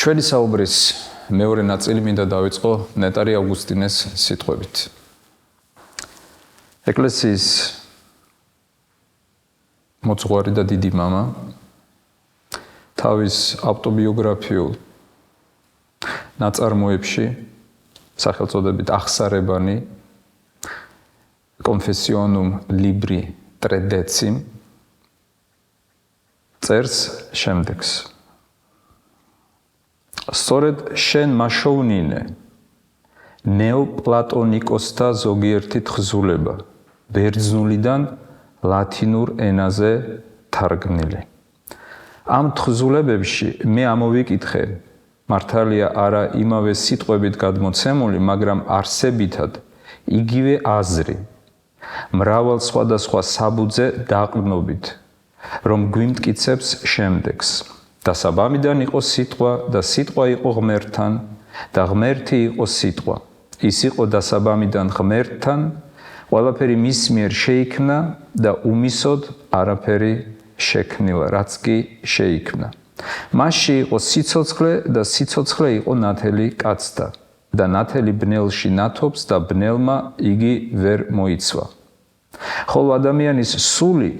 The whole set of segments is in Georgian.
ჩვენი საუბრის მეორე ნაწილი მინდა დავიწყო ნეტარი ავგუსტინეს სიტყვებით. ეკლესიის მოძღვარი და დიდი მამა თავის ავტობიოგრაფიულ ნაწარმოებში სახელწოდებით ახსარებანი Confessionum Libri Tredecim წერს შემდეგს. სწორედ შენ მაშოვნინე ნეოპლატონიკოსთა ზოგიერთი თხზულება ბერძნულიდან ლათინურ ენაზე თარგმნილი. ამ თხზულებებში მე ამოვიკითხე მართალია არა იმავე სიტყვებით გადმოცემული, მაგრამ არსებითად იგივე აზრი მრავალ სხვადასხვა საბუძე დაყრდნობით, რომ გვიმტკიცებს შემდეგს. დასაბამიდან იყო სიტყვა და სიტყვა იყო ღმერთთან და ღმერთი იყო სიტყვა. ის იყო დასაბამიდან ღმერთთან, ყველაფერი მის მიერ შეიქმნა და უმისოდ არაფერი შექმნილა, რაც კი შეიქმნა. მასში იყო სიცოცხლე და სიცოცხლე იყო ნათელი კაცთა და ნათელი ბნელში ნათობს და ბნელმა იგი ვერ მოიცვა. ხოლო ადამიანის სული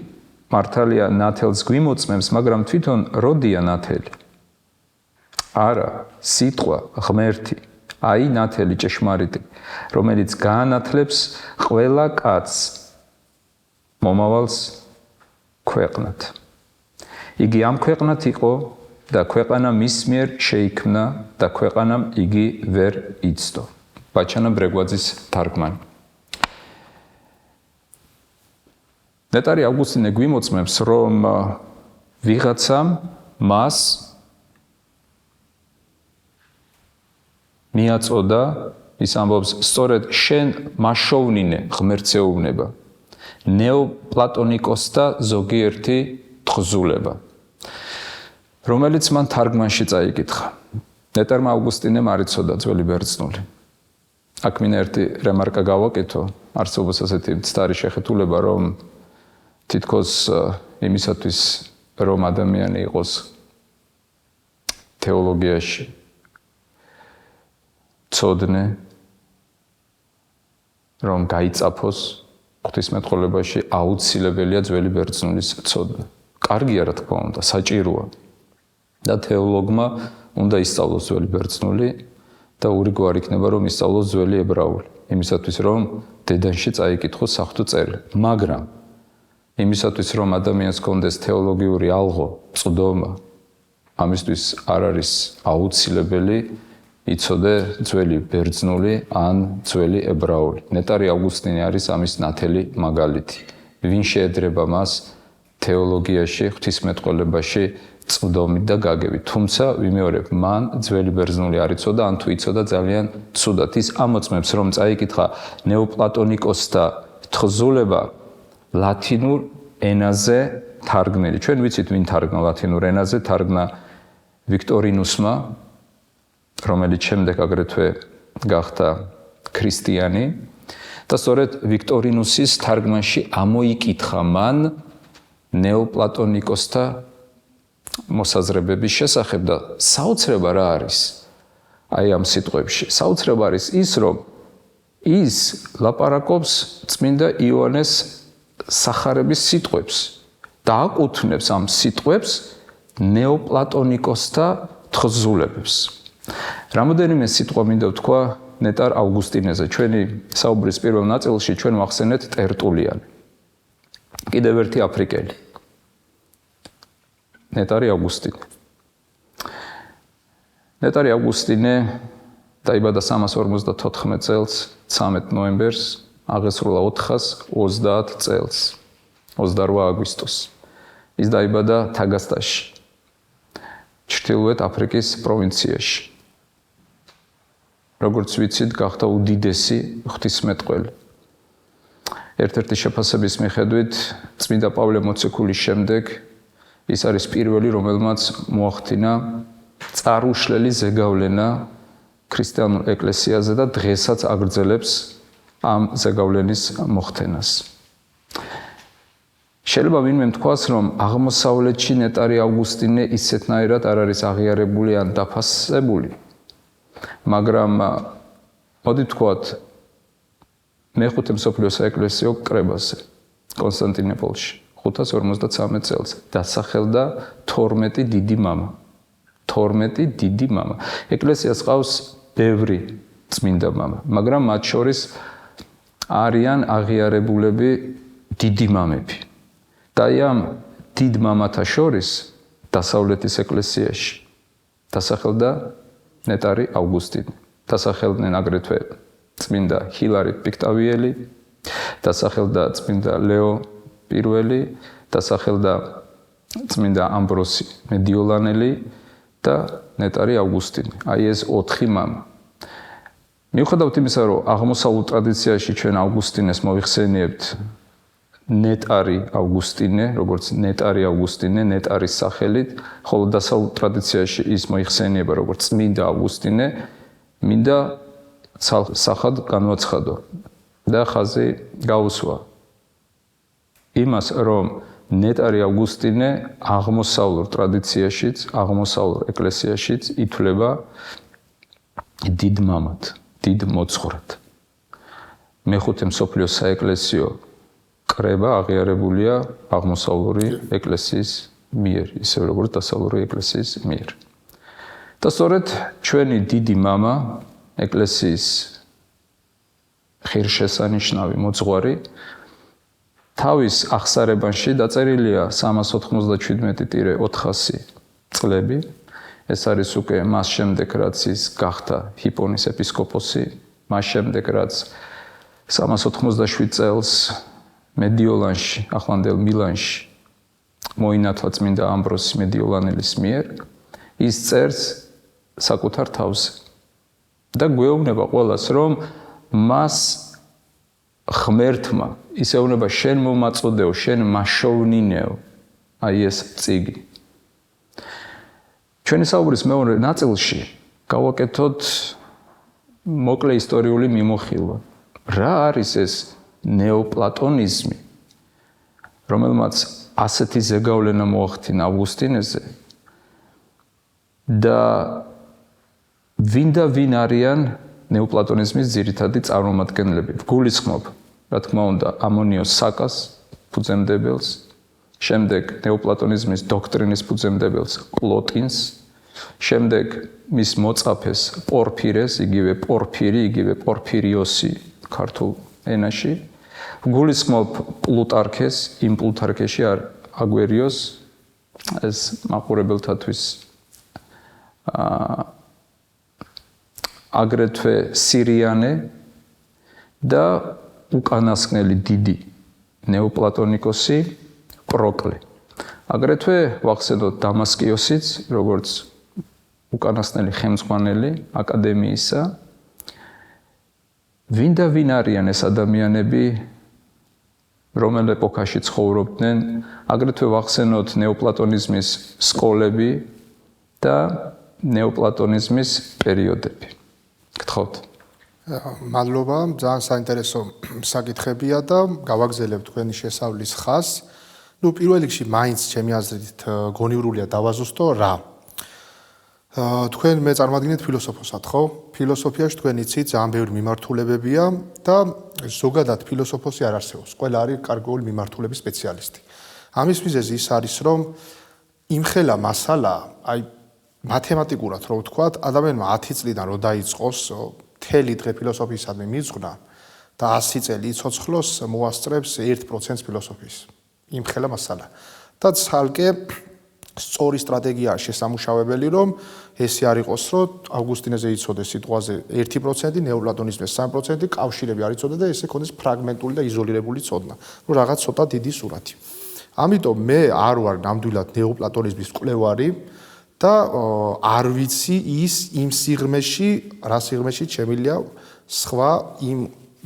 მართალია ნათელს გვიმოწმებს, მაგრამ თვითონ როდია ნათელი? არა, სიტყვა, ღმერთი, აი ნათელი ჭეშმარიტი, რომელიც გაანათლებს ყველა კაცს მომავალს ქვეყნად. იგი ამ ქვეყნად იყო და ქვეყანა მის მიერ შეიქმნა და ქვეყანამ იგი ვერ იცდო. ბაჩანა ბრეგვაძის თარგმანი. ნეტარი ავგუსტინე გვიმოწმებს, რომ ვიღაცამ მას მიაწოდა, ის ამბობს, სწორედ შენ მაშოვნინე ღმერთსეუბნება, ნეოპლატონიკოსთა ზოგიერთი თხზულება, რომელიც მან თარგმანში წაიკითხა. ნეტარმა ავგუსტინემ არ იცოდა ძველი ბერძნული. აქ მინდა ერთი რემარკა გავაკეთო, არსებობს ასეთი მცდარი შეხედულება, რომ თითქოს იმისათვის, რომ ადამიანი იყოს თეოლოგიაში ცოდნე, რომ გაიწაფოს ღვთისმეტყველებაში აუცილებელია ძველი ბერძნულის ცოდნა. კარგია, რა თქმა უნდა, საჭიროა. და თეოლოგმა უნდა ისწავლოს ძველი ბერძნული და ურიგوار იქნება, რომ ისწავლოს ძველი ებრაული, იმისათვის, რომ დედანში წაიკითხოს საღვთო წერილი. მაგრამ იმისათვის, რომ ადამიანს კონდეს თეოლოგიური ალღო, წვდომა, ამისთვის არ არის აუცილებელი იცოდე ძველი ბერძნული ან ძველი ებრაული. ნეტარი ავგუსტინე არის ამის ნათელი მაგალითი. ვინ შეედრება მას თეოლოგიაში, ღვთისმეტყველებაში წვდომით და გაგებით. თუმცა ვიმეორებ, მან ძველი ბერძნული არ იცოდა, ან თუ იცოდა ძალიან ცუდად. ის ამოწმებს, რომ წაიკითხა ნეოპლატონიკოსთა თხზულება ლათინურ ენაზე თარგმნილი. ჩვენ ვიცით, ვინ თარგმნა ლათინურ ენაზე, თარგმნა ვიქტორინუსმა, რომელიც შემდეგ აგრეთვე გახდა ქრისტიანი და სწორედ ვიქტორინუსის თარგმანში ამოიკითხა მან ნეოპლატონიკოსთა მოსაზრებების შესახებ და საოცრება რა არის? აი ამ სიტყვებში. საოცრება არის ის, რომ ის ლაპარაკობს წმინდა იოანეს სახარების სიტყვებს და აკუთვნებს ამ სიტყვებს ნეოპლატონიკოსთა თხზულებებს. რამოდენიმე სიტყვა მინდა ვთქვა ნეტარ ავგუსტინეზე. ჩვენი საუბრის პირველ ნაწილში ჩვენ ვახსენეთ ტერტულიანი. კიდევ ერთი აფრიკელი. ნეტარი ავგუსტინე. ნეტარი ავგუსტინე დაიბადა 354 წელს 13 ნოემბერს, აღესრულა 430 წელს 28 აგვისტოს. ის დაიბადა თაგასტაში, ჩრდილოეთ აფრიკის პროვინციაში. როგორც ვიცით, გახდა უდიდესი ღვთისმეტყველი. ერთ-ერთი შეფასების მიხედვით, წმინდა პავლე მოციქულის შემდეგ ის არის პირველი, რომელმაც მოახდინა წარუშლელი ზეგავლენა ქრისტიანულ ეკლესიაზე და დღესაც აგრძელებს ამ ზეგავლენის მოხდენას. შეიძლება ვინმე თქვას, რომ აღმოსავლეთში ნეტარი ავგუსტინე ისეთნაირად არ არის აღიარებული ან დაფასებული. მაგრამ მოდი ვთქვათ, მეხუთე მსოფლიო საეკლესიო კრებაზე კონსტანტინოპოლში 553 წელს დასახელდა 12 დიდი მამა. 12 დიდი მამა. ეკლესიას ყავს ბევრი წმინდა მამა, მაგრამ მათ შორის არიან აღიარებულები დიდი მამები. და ამ დიდ მამათა შორის დასავლეთის ეკლესიაში დასახელდა ნეტარი ავგუსტინე. დასახელდნენ აგრეთვე წმინდა ჰილარი პიქტავიელი, დასახელდა წმინდა ლეო პირველი, დასახელდა წმინდა ამბროსი მედიოლანელი და ნეტარი ავგუსტინე. აი ეს 4 მამა. მიუხედავად იმისა, რომ აღმოსავლურ ტრადიციაში ჩვენ ავგუსტინეს მოიხსენიებთ ნეტარი ავგუსტინე, როგორც ნეტარი ავგუსტინე, ნეტარის სახელით, ხოლო დასავლურ ტრადიციაში ის მოიხსენიება როგორც წმინდა ავგუსტინე, მინდა სახად განვაცხადო და ხაზი გაუსვა იმას, რომ ნეტარი ავგუსტინე აღმოსავლურ ტრადიციაშიც, აღმოსავლურ ეკლესიაშიც ითვლება დიდ მამად, დიდ მოძღვრად. მეხუთე მსოფლიო საეკლესიო კრება აღიარებულია აღმოსავლური ეკლესიის მიერ, ისე როგორც დასავლური ეკლესიის მიერ. და სწორედ ჩვენი დიდი მამა, ეკლესიის ღირსშესანიშნავი მოძღვარი, თავის აღსარებაში დაწერილია 397-400 წლები. ეს არის უკვე მას შემდეგ, რაც ის გახდა ჰიპონის ეპისკოპოსი, მას შემდეგ, რაც 387 წელს მედიოლანში, ახლანდელ მილანში მოინათლა წმინდა ამბროსი მედიოლანელის მიერ, ის წერს საკუთარ თავზე და გვეუბნება ყველას, რომ მას ღმერთმა ისეუნება შენ მომაწოდეო, შენ მაშოვნინეო, აი ეს წიგი. ჩვენი საუბრის მეორე ნაწილში გავაკეთოთ მოკლე ისტორიული მიმოხილვა. რა არის ეს ნეოპლატონიზმი, რომელმაც ასეთი ზეგავლენა მოახდინა ავგუსტინეზე და ვინ არიან ნეოპლატონიზმის ძირითადი წარმომადგენლები. გულისხმობ, რა თქმა უნდა, ამონიო საკას ფუძემდებელს, შემდეგ ნეოპლატონიზმის დოქტრინის ფუძემდებელს პლოტინს, შემდეგ მის მოწაფეს პორფირეს, იგივე პორფირი, იგივე პორფირიოსი ქართულ ენაში. გულისხმობ პლუტარქეს, იმ პლუტარქეში აგვერიოს ეს მაყურებელთათვის აგრეთვე სირიანე და უკანასკნელი დიდი ნეოპლატონიკოსი პროკლე. აგრეთვე ვახსენოთ დამასკიოსიც, როგორც უკანასკნელი ხელმძღვანელი აკადემიისა. ვინ არიან ეს ადამიანები, რომელ ეპოქაში ცხოვრობდნენ, აგრეთვე ვახსენოთ ნეოპლატონიზმის სკოლები და ნეოპლატონიზმის პერიოდები. გთხოვთ. მადლობა, ძალიან საინტერესო საკითხებია და გავაგზავნებ თქვენი შესავლის ხაზს. პირველ რიგში მაინც ჩემი აზრით გონივრულია დავაზუსტო რა. თქვენ მე წარმოგიდგენთ ფილოსოფოსად, ხო? ფილოსოფიაში თქვენ იცით ძალიან ბევრი მიმართულებებია და ზოგადად ფილოსოფოსი არ არსებობს. ყველა არის კარგული მიმართულების სპეციალისტი. ამის მიზეზი ის არის, რომ იმხელა მასალა, აი მათემატიკურად რო ვთქვათ, ადამიანმა 10 წლიდან რო დაიწყოს მთელი დღე ფილოსოფიისადმი მიძღვნა და 100 წელი იცოცხლოს, მოასწრებს 1% ფილოსოფიის. იმხელა მასალა. და ცალკე სწორი სტრატეგია შესამუშავებელი, რომ ესე არ იყოს, რომ ავგუსტინეზე იცოდეს სიტყვაზე 1%, ნეოპლატონიზმზე 3%, კავშირები არ იცოდა და ესე ქონდეს ფრაგმენტული და იზოლირებული ცოდნა. რომ რაღაც ცოტა დიდი სურათი. ამიტომ მე არ ვარ ნამდვილად ნეოპლატონიზმის მკვლევარი და არ ვიცი ის იმ სიღრმეში, რა სიღრმეში შემილია სხვა იმ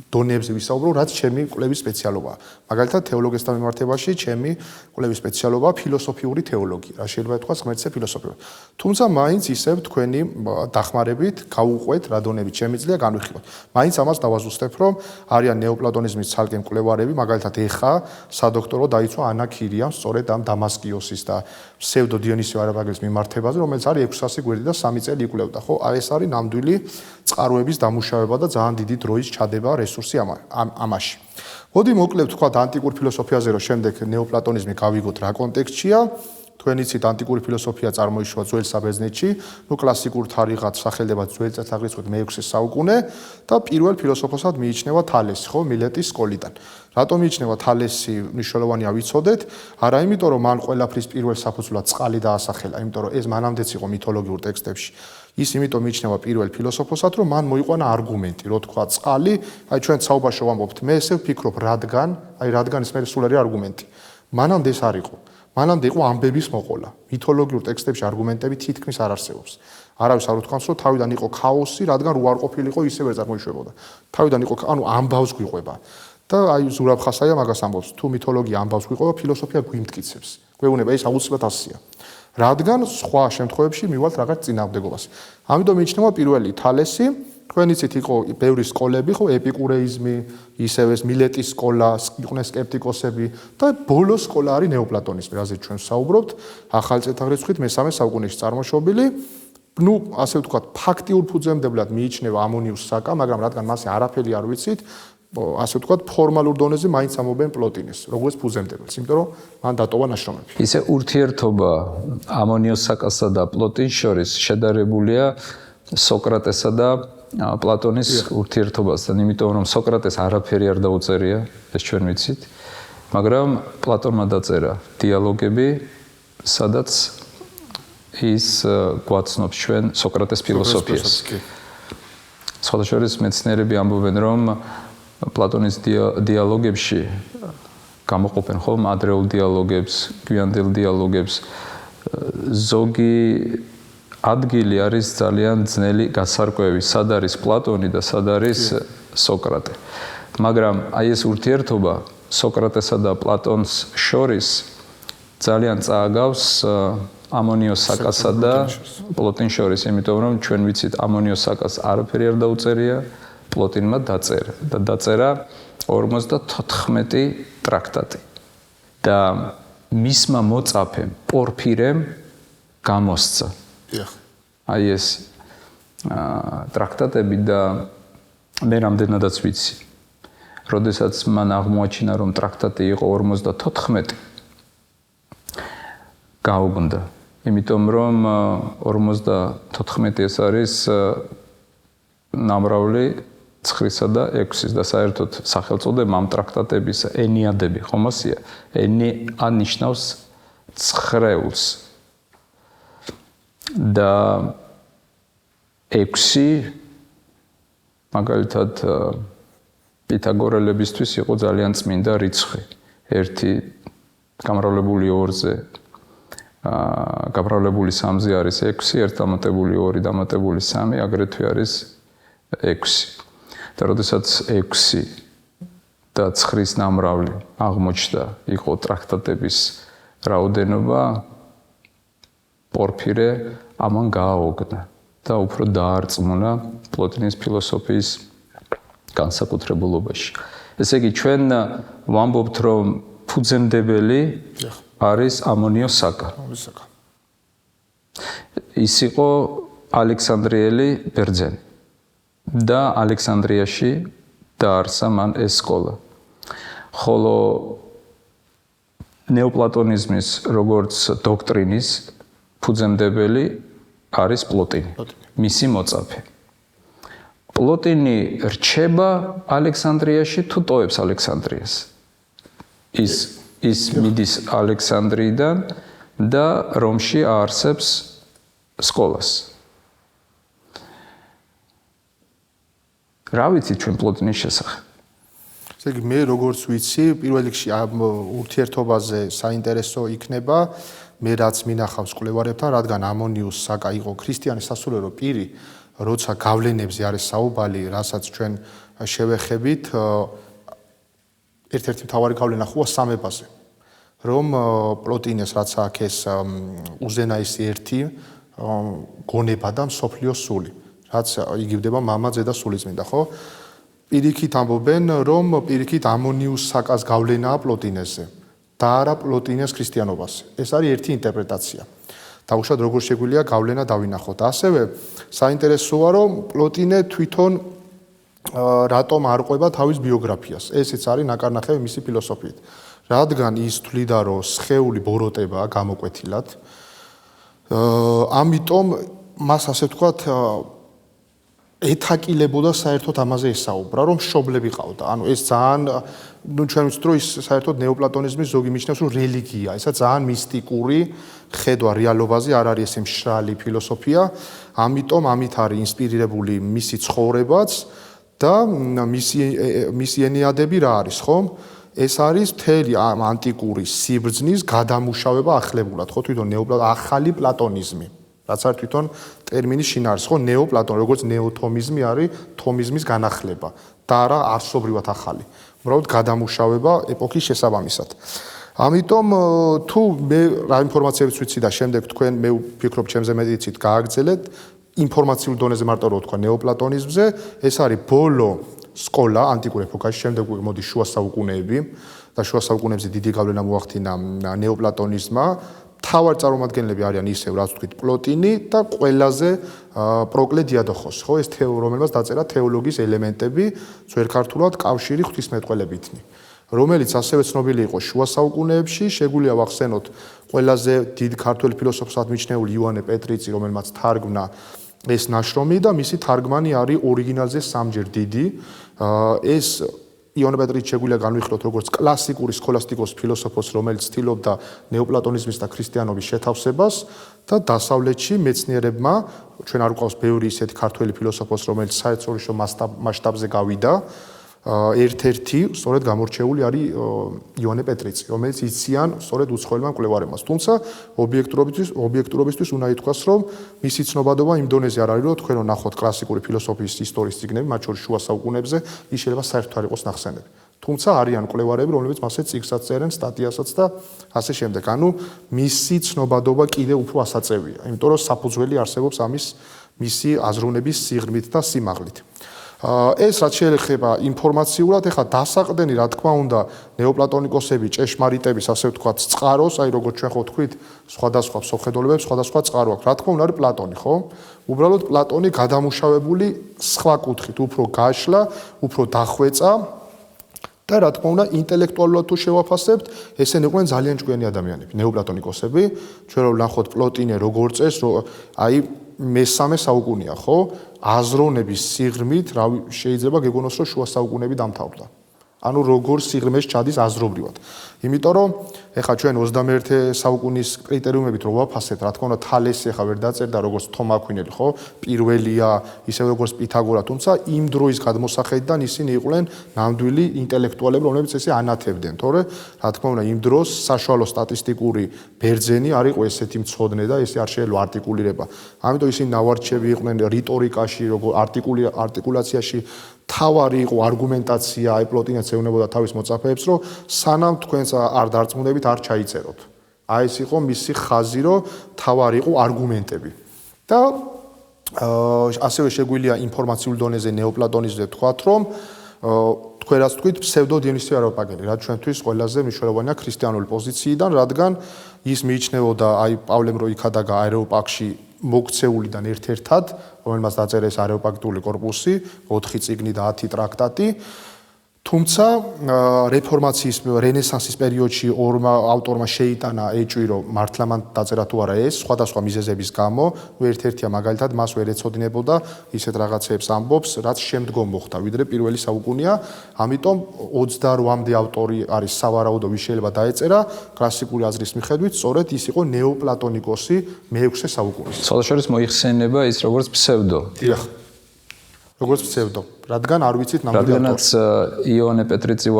დონეებზე ვისაუბრო, რაც ჩემი კვლევის სპეციალობაა. მაგალითად, თეოლოგიასთან მიმართებაში ჩემი კვლევის სპეციალობაა ფილოსოფიური თეოლოგია. რა შეიძლება ითქვას ღმერთზე ფილოსოფია. თუმცა მაინც ისევ თქვენი დახმარებით გავუყვეთ რა დონებით შემიძლია განვიხილოთ. მაინც ამას დავაზუსტებ, რომ არიან ნეოპლატონიზმის ცალკე მკვლევარები, მაგალითად, ეხა სადოქტორო დაიცვა ანა ქირიამ სწორედ ამ დამასკიოსის და ფსევდო დიონისიო არაბაგელის მიმართებაზე, რომელიც არის 600 გვერდი და 3 წელი იკვლევდა, ხო? აი ეს არის ნამდვილი წყაროების დამუშავება და ძალიან დიდი დროის ჩადება რესურსი ამაში. მოდი მოკლებთ თქვა ანტიკურ ფილოსოფიაზე, რომ შემდეგ ნეოპლატონიზმი გავიგოთ რა კონტექსტშია. თქვენ იცით ანტიკური ფილოსოფია წარმოიშვა ძველ საბერძნეთში, კლასიკურ თარიღად სახელდება ძველი წელთაღრიცხვით მე-6 საუკუნე და პირველ ფილოსოფოსად მიიჩნევა თალესი, ხო, მილეტის სკოლიდან. რატომ მიიჩნევა თალესი მნიშვნელოვანია ვიცოდეთ? არა იმიტომ, რომ მან ყველაფრის პირველ საფუძვლად წყალი დაასახელა, იმიტომ რომ ეს მანამდეც იყო მითოლოგიურ ტექსტებში. ის იმიტომ მიიჩნევა პირველ ფილოსოფოსად, რომ მან მოიყვანა არგუმენტი, რო თქვა წყალი, აი ჩვენ საუბარში ვამბობთ, მე ესე ვფიქრობ, რადგან ის მე სულ არის არგუმენტი. მანამდე ეს არ იყო. მანამდე იყო ამბების მოყოლა. მითოლოგიურ ტექსტებში არგუმენტები თითქმის არ არსებობს. არავის არ უთქვამს, რომ თავიდან იყო ქაოსი, რადგან უარყოფილიყო ისე ვერ წარმოიშვებოდა. თავიდან იყო, ამბავს გვიყვება. და აი ზურაბ ხასაია მაგას ამბობს, თუ მითოლოგია ამბავს გვიყვება, ფილოსოფია გვიმტკიცებს. გვეუბნება ის აუცილებლად ასია. რადგან სხვა შემთხვევებში მივალთ რაღაც წინააღმდეგობას. ამიტომ მიიჩნევა პირველი თალესი, თქვენ იცით იყო ბევრი სკოლები, ხო, ეპიკურეიზმი, ისევ ეს მილეტის სკოლა, იყვნენ სკეპტიკოსები და ბოლო სკოლა არის ნეოპლატონიზმი, რაზეც ჩვენ საუბრობთ, ახალი წელთაღრიცხვით მე-3 საუკუნეში წარმოშობილი. ნუ ასე ვთქვათ, ფაქტიურ ფუძემდებლად მიიჩნევა ამონიუს საკა, მაგრამ რადგან მასე არაფერი არ ვიცით, ასე ვთქვათ, ფორმალურ დონეზე მაინც ამობენ პლოტინეს, როგორც ფუძემდებელს, იმიტომ რომ მან დატოვა ნაშრომები. ისე ურთიერთობა ამონიუს საკასა და პლოტინს შორის შედარებულია სოკრატესა და პლატონის ურთიერთობასთან, იმიტომ რომ სოკრატეს არაფერი არ დაუწერია, ეს ჩვენ ვიცით, მაგრამ პლატონმა დაწერა დიალოგები, სადაც ის გვაცნობს ჩვენ სოკრატეს ფილოსოფიას. სხვადასხვა მეცნიერები ამბობენ, რომ პლატონის დიალოგებში გამოყოფენ ხოლმე ადრეულ დიალოგებს, გვიანდელ დიალოგებს, ზოგი ადგილი არის ძალიან ძნელი გასარკვევი, სად არის პლატონი და სად არის სოკრატე. მაგრამ აი ეს ურთიერთობა სოკრატესა და პლატონს შორის ძალიან წააგავს ამონიუს საკასა და პლოტინს შორის, იმიტომ რომ ჩვენ ვიცით ამონიუს საკას არაფერი არ დაუწერია, პლოტინმა დაწერა და დაწერა 54 ტრაქტატი. და მისმა მოწაფემ პორფირემ გამოსცა აი ეს ტრაქტატები და მე რამდენადაც ვიცი. როდესაც მან აღმოაჩინა, რომ ტრაქტატი იყო 54, გაუგნდა. იმიტომ რომ 54 ეს არის ნამრავლი 9-სა და 6-ის და საერთოდ სახელწოდება ამ ტრაქტატების ენიადები, ხომ ასია? ენია ნიშნავს ცხრეულს. და 6 მაგალითად პითაგორელებისთვის იყო ძალიან წმინდა რიცხვი. 1 გამრავლებული 2-ზე, გამრავლებული 3-ზე არის 6, 1 დამატებული 2 დამატებული 3 აგრეთვე არის 6. და როდესაც 6 და 9-ის ნამრავლი აღმოჩნდა, იყო ტრაქტატების რაოდენობა, პორფირე ამან გააოგნა და უფრო დაარწმუნა პლოტინის ფილოსოფიის განსაკუთრებულობაში. ესე იგი, ჩვენ ვამბობთ, რომ ფუძემდებელი არის ამონიუს საკა. ის იყო ალექსანდრიელი ბერძენი და ალექსანდრიაში დაარსა მან ეს სკოლა. ხოლო ნეოპლატონიზმის როგორც დოქტრინის ფუძემდებელი არის პლოტინი, მისი მოწაფე. პლოტინი რჩება ალექსანდრიაში თუ ტოვებს ალექსანდრიას? ის მიდის ალექსანდრიიდან და რომში აარსებს სკოლას. რა ვიცით ჩვენ პლოტინის შესახებ? ესე იგი, მე როგორც ვიცი, პირველ რიგში ამ ურთიერთობაზე საინტერესო იქნება მე რაც მინახავს კვლევარებთან, რადგან ამონიუს საკა იყო ქრისტიანის სასულიერო პირი, როცა გავლენებზე არის საუბარი, რასაც ჩვენ შევეხებით, ერთ-ერთი მთავარი გავლენა ხოა სამებაზე. რომ პლოტინეს რაც აქვს ეს უზენაესი ერთი გონება და მსოფლიოს სული, რაც იგივდება მამაძე და სულიწმინდა, ხო? პირიქით ამბობენ, რომ პირიქით ამონიუს საკას გავლენაა პლოტინესზე და არა პლოტინეს ქრისტიანობაზე. ეს არის ერთი ინტერპრეტაცია. დაუშვათ როგორ შეგვიძლია გავლენა დავინახოთ. ასევე საინტერესოა, რომ პლოტინე თვითონ რატომ არ ყვება თავის ბიოგრაფიას. ესეც არის ნაკარნახევი მისი ფილოსოფიით. რადგან ის თვლიდა, რომ სხეული ბოროტებაა გამოკვეთილად, ამიტომ მას ასე ვთქვათ ეთაკილებოდა საერთოდ ამაზე ესაუბრა, რომ მშობლები ყავდა. ანუ ეს ძალიან, ჩვენ ვიცით, რომ ის საერთოდ ნეოპლატონიზმის ზოგი მიჩნევს, რომ რელიგია, ესა ძალიან მისტიკური ხედვა რეალობაზე, არ არის ესე მშრალი ფილოსოფია, ამიტომ ამით არის ინსპირირებული მისი ცხოვრებაც და მისი ენიადები რა არის, ხო? ეს არის მთელი ამ ანტიკური სიბრძნის გადამუშავება ახლებურად, ხო, თვითონ ახალი პლატონიზმი. რაც არის თვითონ ტერმინის შინაარსი, ხო, ნეოპლატონ, როგორც ნეოთომიზმი არის თომიზმის განახლება და არა არსობრივად ახალი. უბრალოდ გადამუშავება ეპოქის შესაბამისად. ამიტომ თუ მე რა ინფორმაციებიც ვიცი და შემდეგ თქვენ მე ვფიქრობ ჩემზე მეტიცით გააგრძელეთ ინფორმაციულ დონეზე მარტო რო თქვა ნეოპლატონიზმზე, ეს არის ბოლო სკოლა ანტიკურ ეპოქაში, შემდეგ მოდი შუა საუკუნეები და შუა საუკუნეებზე დიდი გავლენა მოახდინა ნეოპლატონიზმმა. თავარ წარმომადგენლები არიან ისევ, რაც ვთქვით, პლოტინი და ყველაზე პროკლე დიადოხოსი, ხო, ეს რომელმაც დაწერა თეოლოგიის ელემენტები, ძვირქართულად კავშირი ღვთისმეტყველებითნი, რომელიც ასევე ცნობილი იყო შუა საუკუნეებში, შეგვიძლია ვახსენოთ ყველაზე დიდ ქართველ ფილოსოფოსად მიჩნეული იოანე პეტრიცი, რომელმაც თარგმნა ეს ნაშრომი და მისი თარგმანი არის ორიგინალზე სამჯერ დიდი. ეს იოანე პეტრიცი შეგვიძლია განვიხილოთ როგორც კლასიკური სქოლასტიკოს ფილოსოფოსს, რომელიც ცდილობდა ნეოპლატონიზმის და ქრისტიანობის შეთავსებას და დასავლეთში მეცნიერებმა, ჩვენ არ გვყავს ბევრი ისეთი ქართველი ფილოსოფოსი, რომელიც საერთაშორისო მასშტაბზე გავიდა, ერთ-ერთი სწორედ გამორჩეული არის იოანე პეტრიცი, რომელიც იციან სწორედ უცხოელმა მკვლევარებმა. თუმცა ობიექტურობისთვის უნდა ითქვას, რომ მისი ცნობადობა იმ დონეზე არ არის, რომ თქვენ ნახოთ კლასიკური ფილოსოფიის ისტორიის წიგნები, მათ შორის შუა საუკუნეებზე, ის შეიძლება საერთოდ არ იყოს ნახსენები. თუმცა არიან მკვლევარები, რომლებიც მასზე წიგნსაც წერენ, სტატიასაც და ასე შემდეგ. ანუ მისი ცნობადობა კიდევ უფრო ასაწევია, იმიტომ რომ საფუძველი არსებობს ამის მისი აზროვნების სიღრმით და სიმაღლით. ეს რაც შეიძლება ინფორმაციულად, ეხლა დასაყრდენი, რა თქმა უნდა, ნეოპლატონიკოსები ჭეშმარიტების, ასე ვთქვათ, წყაროს, აი როგორც ჩვენ ხო ვთქვით, სხვადასხვა მსოფლმხედველობებს სხვადასხვა წყარო აქვს. რა თქმა უნდა, არის პლატონი, ხო? უბრალოდ პლატონი გადამუშავებული სხვა კუთხით, უფრო გაშლა, უფრო დახვეწა და რა თქმა უნდა, ინტელექტუალურად თუ შევაფასებთ, ესენი იყვნენ ძალიან ჭკვიანი ადამიანები, ნეოპლატონიკოსები. ჩვენ რო ვნახოთ პლოტინე როგორ წერს, აი მესამე საუკუნეა, ხო? აზროვნების სიღრმით, რა შეიძლება გეგონოს, რომ შუა საუკუნეები დამთავრდა. ანუ როგორ სიღრმეში ჩადის აზრობრივად. იმიტომ რომ ეხლა ჩვენ 21 საუკუნის კრიტერიუმებით რო ვაფასებთ, რა თქმა უნდა, თალესი ეხლა ვერ დაწერდა როგორც თომა აკვინელი, ხო? პირველია, ისე როგორც პითაგორა, თუმცა იმ დროის გადმოსახედიდან ისინი იყვნენ ნამდვილი ინტელექტუალები, რომლებიც ესე ანათებდნენ, თორე რა თქმა უნდა, იმ დროს საშუალო სტატისტიკური ბერძენი არ იყო ესეთი მცოდნე და ესე არ შეიძლება არტიკულირება. ამიტომ ისინი ნავარჩები იყვნენ რიტორიკაში, როგორ არტიკულაციაში თავარი იყო არგუმენტაცია, აი პლოტინეც ეუბნებოდა თავის მოწაფეებს, რომ სანამ თქვენს არ დარწმუნდებით, არ ჩაიწეროთ. აი ეს იყო მისი ხაზი, რომ თავარი იყო არგუმენტები. და ასევე შეგვიძლია ინფორმაციულ დონეზე ნეოპლატონიზმზე ვთქვათ, რომ თქვენ რაც თქვით, ფსევდო დიონისე არეოპაგენი, რაც ჩვენთვის ყველაზე მნიშვნელოვანია ქრისტიანული პოზიციიდან, რადგან ის მიიჩნეოდა აი პავლემ რო იქადაგა არეოპაგში მოქცეულიდან ერთ-ერთად, რომელმაც დაწერა ეს არეოპაგიტული კორპუსი, 4 წიგნი და 10 ტრაქტატი. თუმცა რეფორმაციის რენესანსის პერიოდში ორმა ავტორმა შეიტანა ეჭვი, რომ მართლა მან დაწერა თუ არა ეს, სხვადასხვა მიზეზების გამო, ერთ-ერთია მაგალითად მას ვერ ეცოდინებოდა ისეთ რაღაცეებს ამბობს, რაც შემდგომ მოხდა, ვიდრე პირველი საუკუნეა. ამიტომ 28-მდე ავტორი არის სავარაუდო, ვის შეიძლება დაეწერა კლასიკური აზრის მიხედვით, სწორედ ის იყო ნეოპლატონიკოსი მე-6 საუკუნეში. საერთაშორისო მოიხსენება ის როგორც ფსევდო. დიახ. როგორც ფსევდო, რადგან არ ვიცით ნამდვილი ავტორი. რადგანაც იოანე პეტრიცი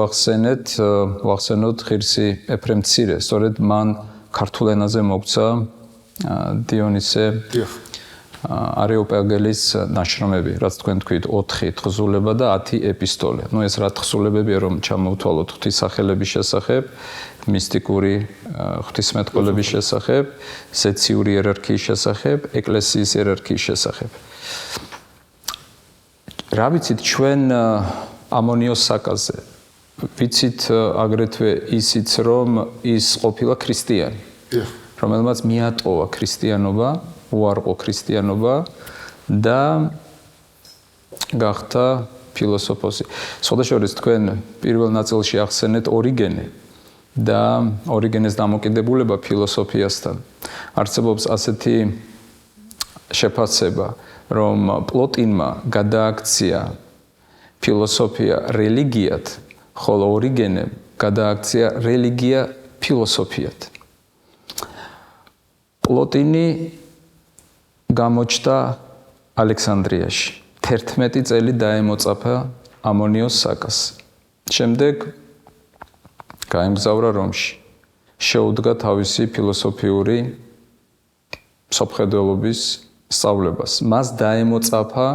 ვახსენოთ ღირსი ეფრემ მცირე, სწორედ მან ქართულ ენაზე მოგცა დიონისე არეოპაგელის ნაშრომები, რაც თქვენ თქვით 4 თხზულება და 10 ეპისტოლე. ნუ ეს რა თხზულებებია, რომ ჩამოვთვალოთ ღვთისახელების შესახებ, მისტიკური ღვთისმეტყველების შესახებ, სეციური იერარქიის შესახებ, ეკლესიის იერარქიის შესახებ. რა ვიცით ჩვენ ამონიოს საკაზე? ვიცით აგრეთვე ისიც, რომ ის ყოფილა ქრისტიანი, რომელმაც მიატყოა ქრისტიანობა, უარყო ქრისტიანობა და გახდა ფილოსოფოსი. სხვადასხვა თქვენ პირველ ნაწილში ახსენეთ ორიგენე და ორიგენეს დამოკიდებულება ფილოსოფიასთან. არსებობს ასეთი შეფასება, რომ პლოტინმა გადააქცია ფილოსოფია რელიგიად, ხოლო ორიგენემ გადააქცია რელიგია ფილოსოფიად. პლოტინი გამოჩნდა ალექსანდრიაში. 11 წელი დაემოწაფა ამონიოს საკას. შემდეგ გაემგზავრა რომში. შეუდგა თავისი ფილოსოფიური სოფხედელობის სწავლებას. მას დაემოწაფა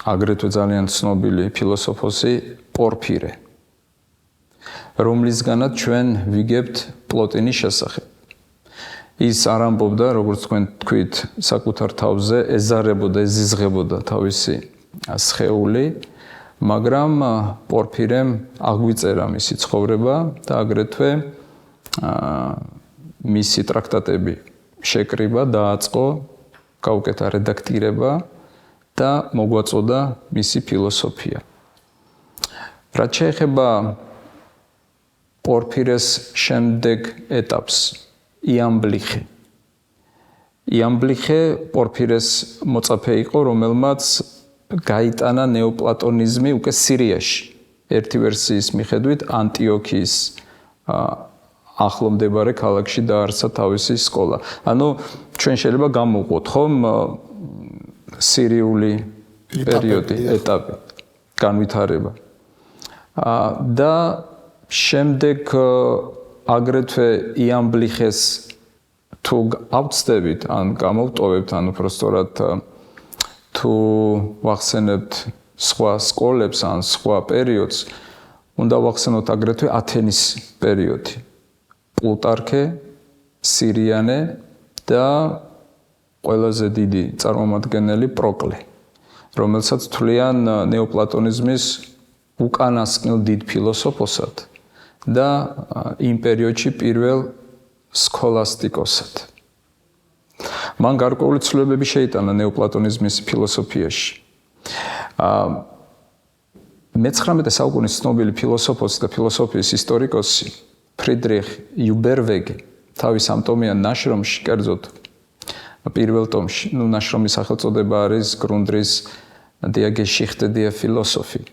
აგრეთვე ძალიან ცნობილი ფილოსოფოსი პორფირე, რომლისგანაც ჩვენ ვიგებთ პლოტინის შესახებ. ის არ ამბობდა, როგორც თქვენ თქვით, საკუთარ თავზე ეზარებოდა, ეზიზღებოდა თავისი სხეული, მაგრამ პორფირემ აღვიწერა მისი ცხოვრება და აგრეთვე მისი ტრაქტატები შეკრიბა, დააწყო, გაუკეთა რედაქტირება და მოგვაწოდა მისი ფილოსოფია. რაც შეეხება პორფირეს შემდეგ ეტაპს, იამბლიხე. იამბლიხე პორფირეს მოწაფე იყო, რომელმაც გაიტანა ნეოპლატონიზმი უკვე სირიაში. ერთი ვერსიის მიხედვით ანტიოქიის ახლო მდებარე ქალაქში დაარსა თავისი სკოლა. ანუ ჩვენ შეიძლება გამოვყოთ ხომ სირიული პერიოდი, ეტაპი, განვითარება. და შემდეგ აგრეთვე იამბლიხეს თუ ავწდებით, ან გამოვტოვებთ, ან უბრალოდ თუ ვახსენებთ სხვა სკოლებს, ან სხვა პერიოდს, უნდა ვახსენოთ აგრეთვე ათენის პერიოდი. პლუტარქე, სირიანე და ყველაზე დიდი წარმომადგენელი პროკლე, რომელსაც თვლიან ნეოპლატონიზმის უკანასკნელ დიდ ფილოსოფოსად და იმ პერიოდში პირველ სქოლასტიკოსად. მან გარკვეული ცვლილებები შეიტანა ნეოპლატონიზმის ფილოსოფიაში. მე-19 საუკუნის ცნობილი ფილოსოფოსი და ფილოსოფიის ისტორიკოსი ფრიდრიხ იუბერვეგი თავის ამტომიან ნაშრომში, კერძოდ პირველ ტომში, ნაშრომის სახელწოდება არის Grundrisse der Geschichte der Philosophie.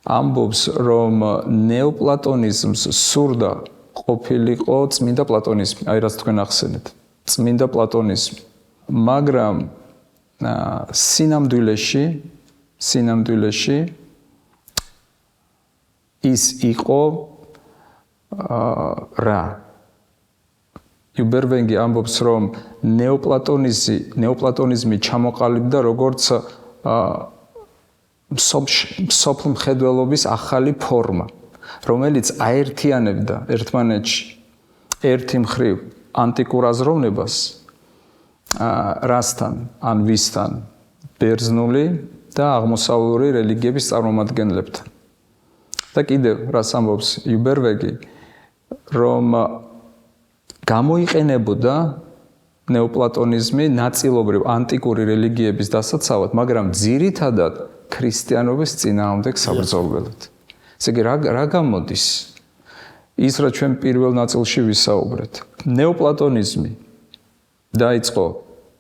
ამბობს, რომ ნეოპლატონიზმს სურდა ყოფილიყო წმინდა პლატონიზმი, აი რაც თქვენ ახსენეთ, წმინდა პლატონიზმი. მაგრამ სინამდვილეში ის იყო რა? იუბერვენგი ამბობს, რომ ნეოპლატონიზმი ჩამოყალიბდა როგორც სოფლ მხედველობის ახალი ფორმა, რომელიც აერთიანებდა ერთმანეთში ერთი მხრივ ანტიკურ აზროვნებას, რასთან ან ვისთან ბერძნული და აღმოსავლური რელიგიების წარმომადგენლებთან. და კიდევ რას ამბობს იუბერვეგი, რომ გამოიყენებოდა ნეოპლატონიზმი ნაწილობრივ ანტიკური რელიგიების დასაცავად, მაგრამ ძირითადად ქრისტიანობის წინააღმდეგ საბრძოლველად. ესე იგი, რა გამოდის? ის, რა ჩვენ პირველ ნაწილში ვისაუბრეთ. ნეოპლატონიზმი დაიწყო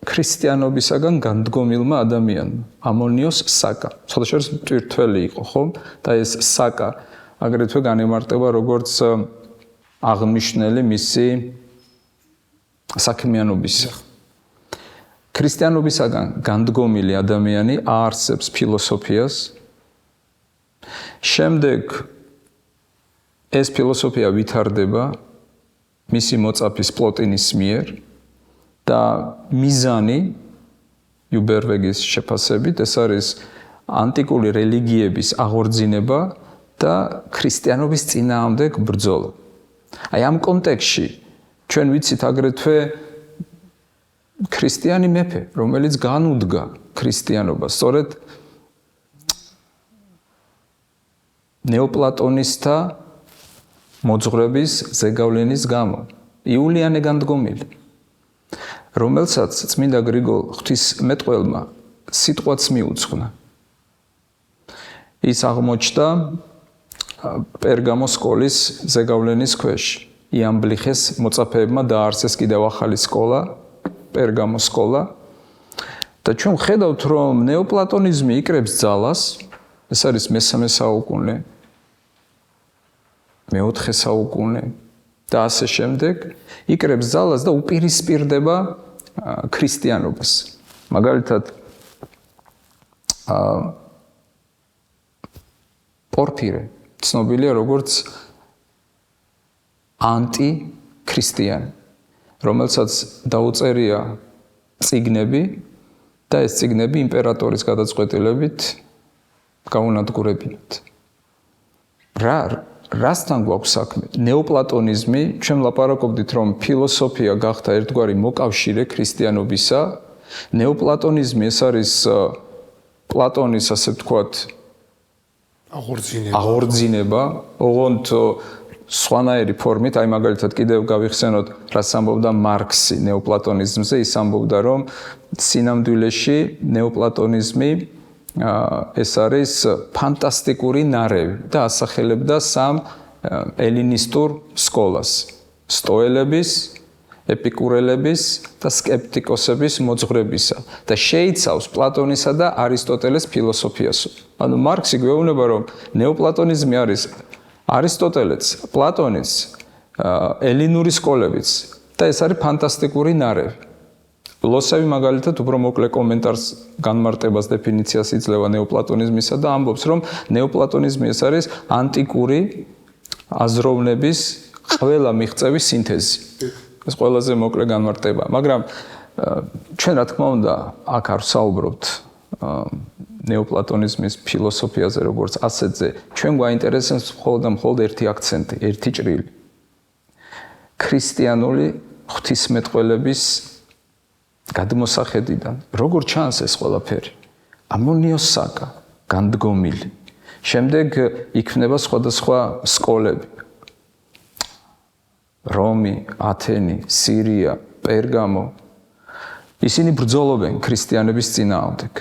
ქრისტიანობისაგან განდგომილმა ადამიანმა, ამონიოს საკა. სხვადასხვა მტვირთველი იყო, ხო? და ეს საკა აგრეთვე განემარტება როგორც აღნიშნელი მისი საქმიანობისა. ქრისტიანობისაგან განდგომილი ადამიანი აარსებს ფილოსოფიას. შემდეგ ეს ფილოსოფია ვითარდება მისი მოწაფის პლოტინის მიერ და მიზანი იუბერვეგის შეფასებით, ეს არის ანტიკური რელიგიების აღორძინება და ქრისტიანობის წინააღმდეგ ბრძოლა. აი ამ კონტექსტში ჩვენ ვიცით აგრეთვე ქრისტიანი მეფე, რომელიც განუდგა ქრისტიანობას, სწორედ ნეოპლატონისტთა მოძღვრების ზეგავლენის გამო. იულიანე განდგომილი, რომელსაც წმინდა გრიგოლ ღვთისმეტყველმა სიტყვაც მიუძღვნა. ის აღმოჩნდა პერგამოს სკოლის ზეგავლენის ქვეშ. იამბლიხეს მოწაფეებმა დააარსეს კიდევ ახალი სკოლა, პერგამოს სკოლა. და ჩვენ ხედავთ, რომ ნეოპლატონიზმი იკრებს ძალას, ეს არის მესამე საუკუნე, მეოთხე საუკუნე და ასე შემდეგ, იკრებს ძალას და უპირისპირდება ქრისტიანობას. მაგალითად, პორფირე ცნობილია როგორც ანტიქრისტიანი, რომელსაც დაუწერია წიგნები და ეს წიგნები იმპერატორის გადაწყვეტილებით გაუნადგურებინათ. რასთან გვაქვს საქმე? ნეოპლატონიზმი, ჩვენ ლაპარაკობდით, რომ ფილოსოფია გახდა ერთგვარი მოკავშირე ქრისტიანობისა. ნეოპლატონიზმი ეს არის პლატონის, ასე ვთქვათ, აღორძინება, ოღონდ სხვანაირი ფორმით, აი მაგალითად კიდევ გავიხსენოთ, რაც ამბობდა მარქსი ნეოპლატონიზმზე, ის ამბობდა, რომ სინამდვილეში ნეოპლატონიზმი ეს არის ფანტასტიკური ნარევი და ასახელებდა სამ ელინისტურ სკოლას: სტოელების, ეპიკურელების და სკეპტიკოსების მოძღვრებისა და შეიცავს პლატონისა და არისტოტელეს ფილოსოფიას. ანუ მარქსი გვეუბნება, რომ ნეოპლატონიზმი არის არისტოტელეც, პლატონის, ელინური სკოლებიც და ეს არის ფანტასტიკური ნარევი. ლოსევი მაგალითად უფრო მოკლე კომენტარს, განმარტებას, დეფინიციას იძლევა ნეოპლატონიზმისა და ამბობს, რომ ნეოპლატონიზმი ეს არის ანტიკური აზროვნების ყველა მიღწევის სინთეზი. ეს ყველაზე მოკლე განმარტება, მაგრამ ჩვენ რა თქმა უნდა აქ არ ვსაუბრობთ ნეოპლატონიზმის ფილოსოფიაზე როგორც ასეთზე. ჩვენ გვაინტერესებს მხოლოდ ერთი აქცენტი, ერთი ჭრილი. ქრისტიანული ღვთისმეტყველების გადმოსახედიდან, როგორ ჩანს ეს ყველაფერი? ამონიოსაკა, განდგომილი. შემდეგ იქმნება სხვადასხვა სკოლები. რომი, ათენი, სირია, პერგამო. ისინი ბრძოლობენ ქრისტიანების წინააღმდეგ.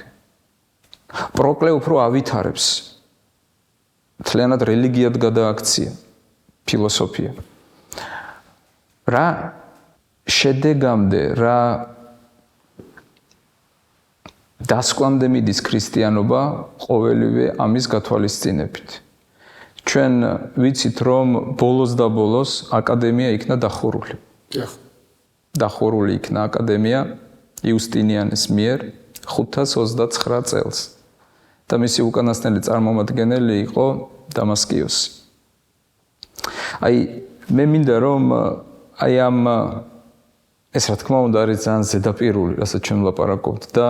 პროკლე უფრო ავითარებს. მთლიანად რელიგიად გადააქცია ფილოსოფია. რა შედეგამდე, რა დასკვამდე მიდის ქრისტიანობა ყოველივე ამის გათვალისწინებით. ჩვენ ვიცით, რომ ბოლოს და ბოლოს აკადემია იქნა დახურული. დახურული იქნა აკადემია იუსტინიანეს მიერ 529 წელს. და მისი უკანასკნელი წარმომადგენელი იყო დამასკიოსი. აი, მე მინდა რომ აი ამ ეს რა თქმა უნდა არის ძალიან ზედაპირული, რასაც ჩვენ ვლაპარაკობთ და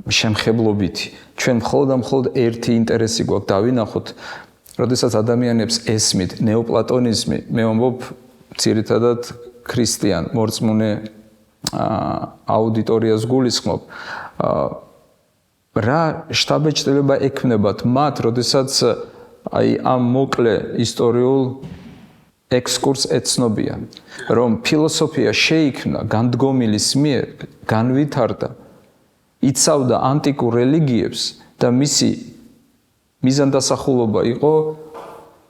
შემხებლობითი. ჩვენ მხოლოდ ერთი ინტერესი გვაქვს დავინახოთ, როდესაც ადამიანებს ესმით ნეოპლატონიზმი, მე ვამბობ ძირითადად ქრისტიან მორწმუნე აუდიტორიას გულისხმობ. რა შთაბეჭდილება ექმნებათ მათ, როდესაც აი ამ მოკლე ისტორიულ ექსკურს ეცნობიან, რომ ფილოსოფია შეიქმნა განდგომილის მიერ, განვითარდა, იცავდა ანტიკურ რელიგიებს და მისი მიზანდასახულობა იყო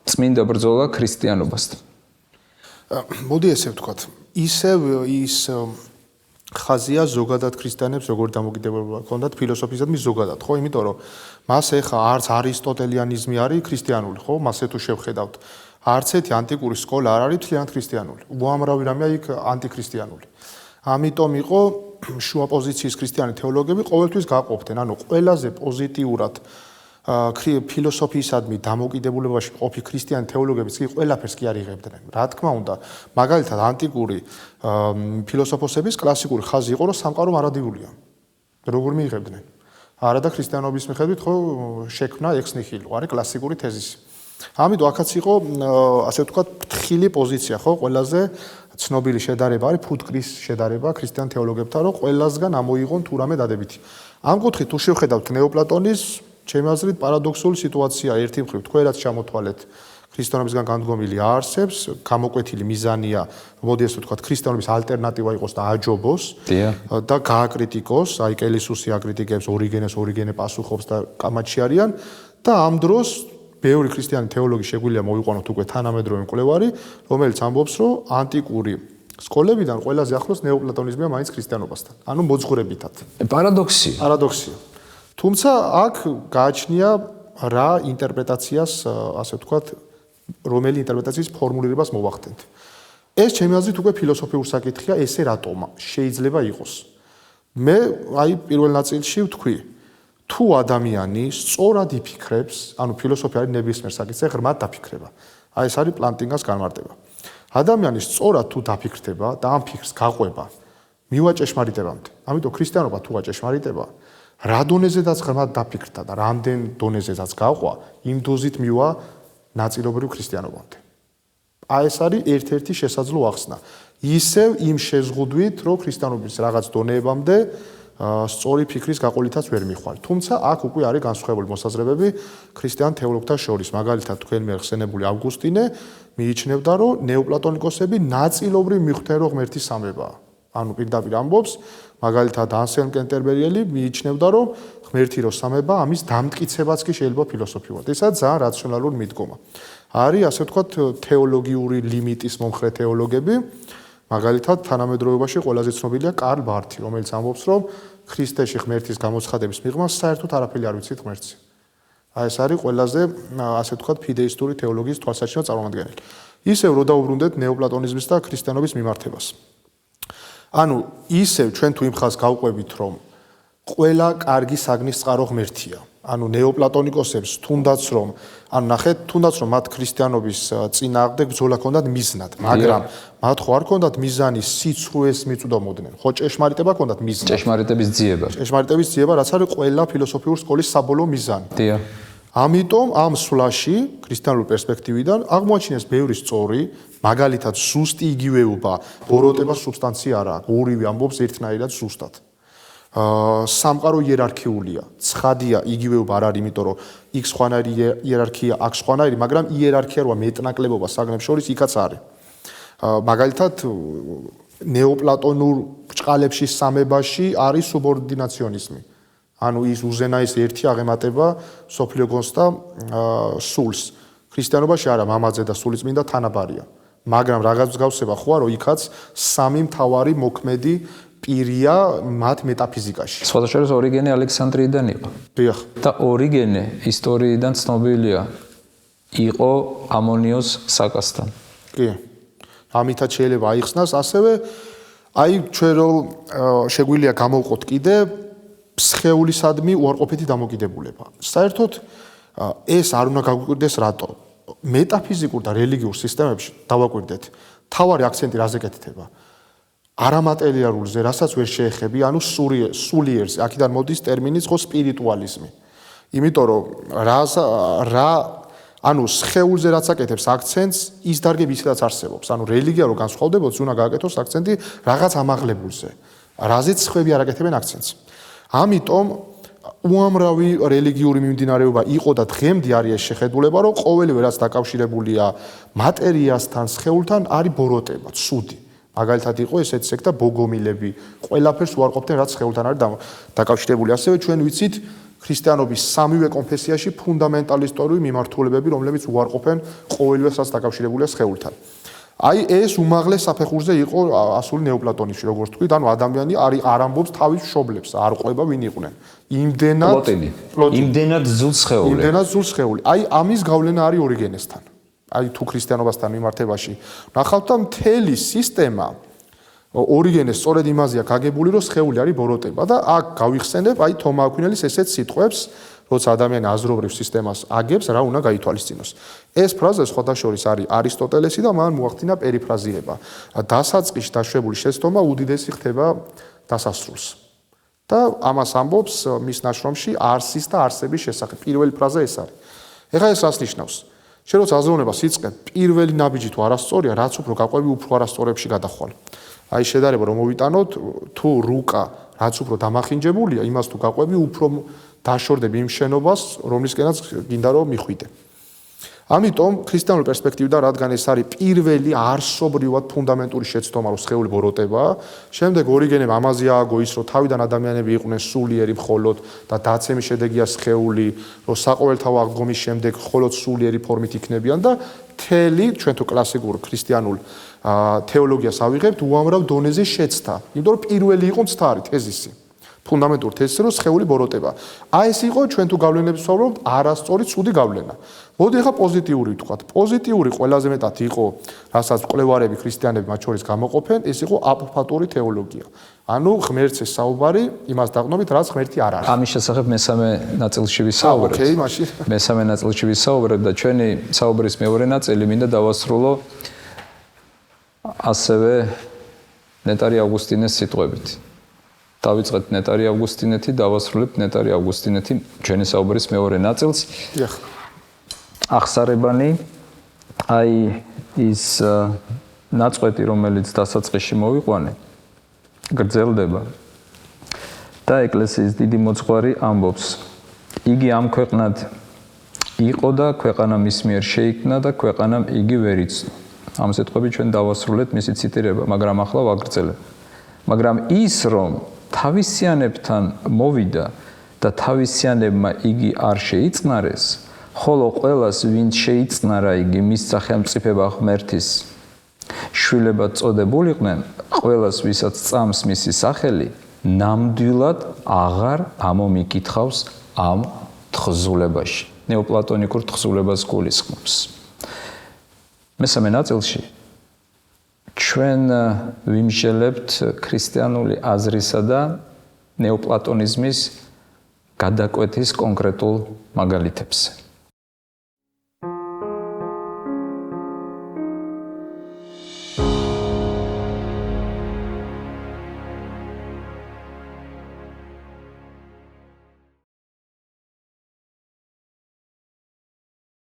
წმინდა ბრძოლა ქრისტიანობასთან. მოდი ესე ვთქვათ, ისევ ის ხაზია ზოგადად ქრისტიანებს როგორ დამოკიდებულება ჰქონდათ ფილოსოფიისადმი ზოგადად, ხო? იმიტომ რომ მას ეხა არც არისტოტელიანიზმი არის ქრისტიანული, ხო? მასე თუ შევხედავთ, არც ერთი ანტიკური სკოლა არ არის მთლიანად ქრისტიანული. უამრავი რამეა იქ ანტიქრისტიანული. ამიტომ იყო შუა პოზიციის ქრისტიანი თეოლოგები ყოველთვის გაყოფდნენ, ანუ ყველაზე პოზიტიურად ფილოსოფიისადმი დამოკიდებულებაში ყოფი ქრისტიანი თეოლოგებიც კი ყველაფერს კი არ იღებდნენ. რა თქმა უნდა, მაგალითად ანტიკური ფილოსოფოსების კლასიკური ხაზი იყო, რომ სამყარო მარადიულია. როგორ მიიღებდნენ? არა და ქრისტიანობის მიხედვით ხო შექმნა ex nihilo, არის კლასიკური თეზისი. ამიტომ აქაც იყო ასე ვთქვათ ფრთხილი პოზიცია ხო ყველაზე ცნობილი შედარება არის ფუტკრის შედარება ქრისტიან თეოლოგებთან რომ ყველასგან ამოიღონ თუ რამე დადებითი. ამ კუთხით თუ შევხედავთ ნეოპლატონის ჩემი აზრით პარადოქსული სიტუაცია ერთი მხრივ თქვენ რაც ჩამოთვალეთ ქრისტიანობისგან განდგომილი არსებს, გამოკვეთილი მიზანია, მოდი ასე ვთქვათ, ქრისტიანობის ალტერნატივა იყოს და აჯობოს და გააკრიტიკოს, აი კელისუსი აკრიტიკებს, ორიგენე პასუხობს და კამათში არიან და ამ დროს ბევრი ქრისტიანი თეოლოგი შეგვიძლია მოვიყვანოთ უკვე თანამედროვე მკვლევარი, რომელიც ამბობს, რომ ანტიკური სკოლებიდან ყველაზე ახლოს ნეოპლატონიზმია მაინც ქრისტიანობასთან, ანუ მოძღვრებითად. პარადოქსია. თუმცა აქ გააჩნია რა ინტერპრეტაციას, ასე ვთქვათ, რომელი ინტერპრეტაციის ფორმულირებას მოვახდენთ. ეს ჩემი აზრით უკვე ფილოსოფიური საკითხია, ესე რატომა შეიძლება იყოს. მე აი პირველ ნაწილში ვთქვი, თუ ადამიანი სწორად იფიქრებს, ანუ ფილოსოფია არის ნებისმიერ საკითხზე ღრმად დაფიქრება. აი ეს არის პლანტინგას განმარტება. ადამიანი სწორად თუ დაფიქრდება და ამ ფიქრს გაყვება, მივა ჭეშმარიტებამდე. ამიტომ ქრისტიანობა თუ გაჭეშმარიტება, რა დონეზედაც ღრმად დაფიქრდა და რამდენ დონეზედაც გაყვა, იმ დოზით მივა ნაწილობრივ ქრისტიანობამდე. აი ეს არის ერთ-ერთი შესაძლო ახსნა. ისევ იმ შეზღუდვით, რომ ქრისტიანობის რაღაც დონეებამდე სწორი ფიქრის გაყოლითაც ვერ მიხვალ. თუმცა აქ უკვე არის განსხვავებული მოსაზრებები ქრისტიან თეოლოგთა შორის. მაგალითად, თქვენ მიერ ხსენებული ავგუსტინე მიიჩნევდა, რომ ნეოპლატონიკოსები ნაწილობრივ მიხვდნენ, რომ ღმერთის სამებაა. ანუ პირდაპირ ამბობს, მაგალითად ანსელმ კენტერბერიელი მიიჩნევდა, რომ ღმერთი რო სამება, ამის დამტკიცებაც კი შეიძლება ფილოსოფიურად. ესაა ძალიან რაციონალური მიდგომა. არის ასე ვთქვათ თეოლოგიური ლიმიტის მომხრე თეოლოგები, მაგალითად თანამედროვეობაში ყველაზე ცნობილია კარლ ბართი, რომელიც ამბობს, რომ ქრისტეში ღმერთის გამოცხადების მიღმა საერთოდ არაფერი არ ვიცით ღმერთზე. აი ეს არის ყველაზე ასე ვთქვათ ფიდეისტური თეოლოგიის თვალსაჩინო წარმომადგენელი. ისევ რო დაუბრუნდეთ ნეოპლატონიზმის და ქრისტიანობის მიმართებას. ანუ ისევ ჩვენ თუ იმ ხაზს გავყვებით, რომ ყველა კარგი საგნის წყარო ღმერთია. ანუ ნეოპლატონიკოსებს თუნდაც რომ მათ ქრისტიანობის წინააღმდეგ ბრძოლა ჰქონდათ მიზნად, მაგრამ მათ ხო არ ჰქონდათ მიზანი სიცრუეს მიწვდომოდნენ. ხო ჭეშმარიტება ჰქონდათ მიზნად. ჭეშმარიტების ძიება, რაც არის ყველა ფილოსოფიური სკოლის საბოლოო მიზანი. ამიტომ ამ სვლაში ქრისტიანული პერსპექტივიდან აღმოაჩინეს ბევრი სწორი, მაგალითად ზუსტი იგივეობა, ბოროტება სუბსტანცია არა აქვს, ორივე ამბობს ერთნაირად ზუსტად. სამყარო იერარქიულია, ცხადია იგივეობა არ არის, იმიტომ რომ იქ სხვანაირი იერარქია, აქ სხვანაირი, მაგრამ იერარქია როა მეტნაკლებობა საგნებს შორის იქაც არის. მაგალითად ნეოპლატონურ ბრჭყალებში სამებაში არის სუბორდინაციონიზმი. ანუ ის უზენაეს ერთი აღემატება სოფლიო გონს და სულს. ქრისტიანობაში არა, მამაძე და სულიწმინდა თანაბარია. მაგრამ რაღაც მსგავსება ხო არა, რომ იქაც სამი მთავარი მოქმედი პირია მათ მეტაფიზიკაში. სხვათა შორის ორიგენე ალექსანდრიიდან იყო. დიახ. და ორიგენე ისტორიიდან ცნობილია იყო ამონიოს საკასთან. კი. ამითაც შეიძლება აიხსნას ასევე აი ჩვენ რომ შეგვიძლია გამოვყოთ კიდე სხეულისადმი უარყოფითი დამოკიდებულება. საერთოდ ეს არ უნდა გაგვიკვირდეს რატო? მეტაფიზიკურ და რელიგიურ სისტემებში დავაკვირდეთ. თავარი აქცენტი რაზე კეთდება? არამატერიალურზე, რასაც ვერ შეეხები, ანუ სულიერზე. აქედან მოდის ტერმინიც ხო სპირიტუალიზმი. იმიტომ რომ ანუ სხეულზე რაც აკეთებს აქცენტს, ის დარგები ისედაც არსებობს. ანუ რელიგია რო განსხვავდებოდეს, უნდა გააკეთოს აქცენტი რაღაც ამაღლებულზე. რაზეც სხვები არ აკეთებენ აქცენტს. ამიტომ უამრავი რელიგიური მიმდინარეობა იყო და დღემდე არის ეს შეხედულება, რომ ყოველივე რაც დაკავშირებულია მატერიასთან, სხეულთან არის ბოროტება, ცუდი. მაგალითად იყო ესეთი სექტა ბოგომილები, ყველაფერს უარყოფდნენ რაც სხეულთან არის დაკავშირებული. ასევე ჩვენ ვიცით ქრისტიანობის სამივე კონფესიაში ფუნდამენტალისტური მიმართულებები, რომლებიც უარყოფენ ყოველივეს რაც დაკავშირებულია სხეულთან. აი ეს უმაღლეს საფეხურზე იყო ასული ნეოპლატონიზმში, როგორც თქვით, ანუ ადამიანი არ ამბობს თავის მშობლებს, არ ყვება ვინ იყვნენ. იმდენად ზულ სხეული. აი ამის გავლენა არის ორიგენესთან. აი თუ ქრისტიანობასთან მიმართებაში ნახავთ და მთელი სისტემა ორიგენეს სწორედ იმაზეა გაგებული, რომ სხეული არის ბოროტება და აქ გავიხსენებ აი თომა აკვინელის ესეთ სიტყვებს, როცა ადამიანი აზრობრივ სისტემას აგებს, რა უნდა გაითვალისწინოს. ეს ფრაზა სხვათა შორის არის არისტოტელესი და მან მოახდინა პერიფრაზირება. დასაწყისში დაშვებული შეცდომა უდიდესი ხდება დასასრულს. და ამას ამბობს მის ნაშრომში არსის და არსების შესახებ. პირველი ფრაზა ეს არის. ეხლა ეს რას ნიშნავს? შენ როცა აზროვნებას იწყებ, პირველი ნაბიჯი თუ არასწორია, რაც უფრო გაყვები, უფრო არასწორებში გადახვალ. აი შედარება რომ მოვიტანოთ, თუ რუკა რაც უფრო დამახინჯებულია, იმას თუ გაყვები, უფრო დაშორდები იმ შენობას, რომლისკენაც გინდა რომ მიხვიდე. ამიტომ ქრისტიანული პერსპექტივიდან, რადგან ეს არის პირველი არსობრივად ფუნდამენტური შეცდომა, რომ სხეული ბოროტებაა, შემდეგ ორიგენემ ამაზე ააგო ის, რომ თავიდან ადამიანები იყვნენ სულიერი მხოლოდ და დაცემის შედეგია სხეული, რომ საყოველთაო აღდგომის შემდეგ მხოლოდ სულიერი ფორმით იქნებიან და მთელი ჩვენ თუ კლასიკურ ქრისტიანულ თეოლოგიას ავიღებთ უამრავ დონეზე შეცდა, იმიტომ რომ პირველი იყო მცდარი თეზისი. ფუნდამენტური თეზისი, რომ სხეული ბოროტება. აი ეს იყო ჩვენ თუ გავლენებს ვსაუბრობთ, არასწორი ცუდი გავლენა. მოდი ახლა პოზიტიური ვთქვათ. პოზიტიური ყველაზე მეტად იყო, რასაც მკვლევარები ქრისტიანები მათ შორის გამოყოფენ, ეს იყო აპოფატური თეოლოგია. ანუ ღმერთს საუბარი იმას დაყნობით, რაც ღმერთი არ არის. ამის შესახებ მესამე ნაწილში ვისაუბრებ. ოკეი, მაშინ. მესამე ნაწილში ვისაუბრებ და ჩვენი საუბრის მეორე ნაწილი მინდა დავასრულო ასევე ნეტარი ავგუსტინეს სიტყვებით. დავიწყეთ ნეტარი ავგუსტინეთი, დავასრულებთ ნეტარი ავგუსტინეთი ჩვენი საუბრის მეორე ნაწილს. დიახ. ახსარებანი აი ის ნაწყვეტი, რომელიც დასაწყისში მოვიყვანე, გრძელდება და ეკლესიის დიდი მოძღვარი ამბობს, იგი ამ ქვეყნად იყო და ქვეყანა მის მიერ შეიქმნა და ქვეყანამ იგი ვერ იცნო. ამ სიტყვები ჩვენ დავასრულეთ მისი ციტირება, მაგრამ ახლა ვაგრძელებ. მაგრამ ის რომ თავისიანებთან მოვიდა და თავისიანებმა იგი არ შეიწნარეს, ხოლო ყველას ვინც შეიწნარა იგი მისცა ხელმწიფება ღმერთის შვილებად წოდებულიყვნენ, ყველას ვისაც წამს მისი სახელი, ნამდვილად აღარ ამომიკითხავს ამ თხზულებაში. ნეოპლატონიკურ თხზულებას გულისხმობს. მესამე ნაწილში ჩვენ ვიმსჯელებთ ქრისტიანული აზრისა და ნეოპლატონიზმის გადაკვეთის კონკრეტულ მაგალითებზე.